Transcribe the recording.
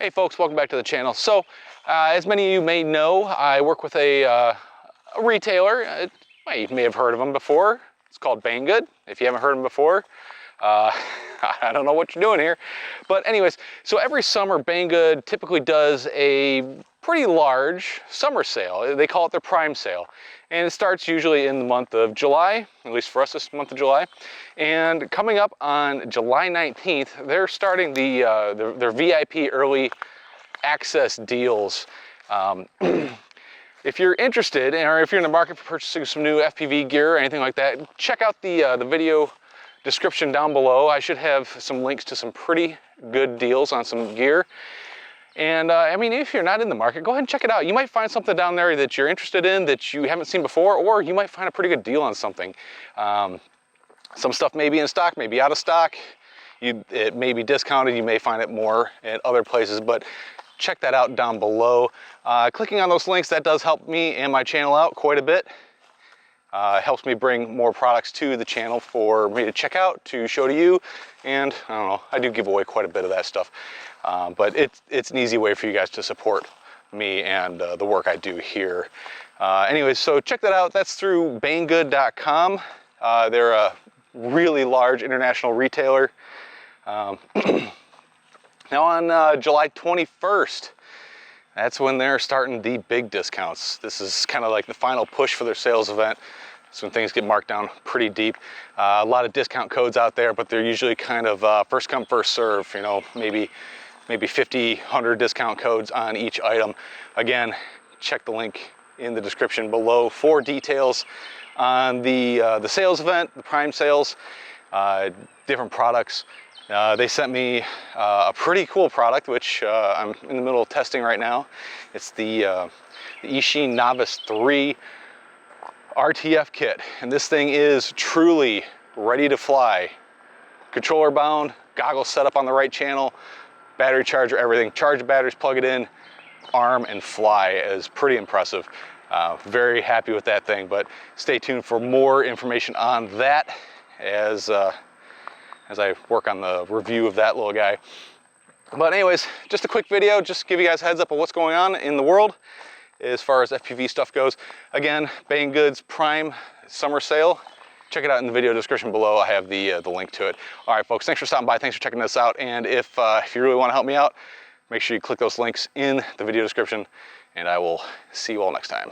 Hey folks, welcome back to the channel. So, as many of you may know, I work with a retailer. You may have heard of them before. It's called Banggood. If you haven't heard them before, I don't know what you're doing here. But anyways, so every summer Banggood typically does a pretty large summer sale. They call it their Prime sale. And it starts usually in the month of July, at least for us this month of July. And coming up on July 19th, they're starting their VIP early access deals. If you're interested, or if you're in the market for purchasing some new FPV gear or anything like that, check out the video description down below. I should have some links to some pretty good deals on some gear. And I mean, if you're not in the market, go ahead and check it out. You might find something down there that you're interested in that you haven't seen before, or you might find a pretty good deal on something. Some stuff may be in stock, may be out of stock. It may be discounted. You may find it more at other places, but check that out down below. Clicking on those links, that does help me and my channel out quite a bit. It helps me bring more products to the channel for me to check out, to show to you, and I don't know, I do give away quite a bit of that stuff. But it's an easy way for you guys to support me and the work I do here. Anyways, so check that out. That's through Banggood.com. They're a really large international retailer. Now on July 21st, that's when they're starting the big discounts. This is kind of like the final push for their sales event. That's when things get marked down pretty deep. A lot of discount codes out there, but they're usually kind of first come, first serve. You know, maybe 50, 100 discount codes on each item. Again, check the link in the description below for details on the sales event, the Prime sales, different products. They sent me a pretty cool product, which I'm in the middle of testing right now. It's the Eachine Novice 3 RTF kit, and this thing is truly ready to fly. Controller bound, goggles set up on the right channel, battery charger, everything. Charge the batteries, plug it in, arm and fly. Is pretty impressive. Very happy with that thing, but stay tuned for more information on that as I work on the review of that little guy. But anyways, just a quick video, just to give you guys a heads up of what's going on in the world as far as FPV stuff goes. Again, Banggood's Prime summer sale. Check it out in the video description below. I have the link to it. All right, folks, thanks for stopping by. Thanks for checking this out. And if you really want to help me out, make sure you click those links in the video description, and I will see you all next time.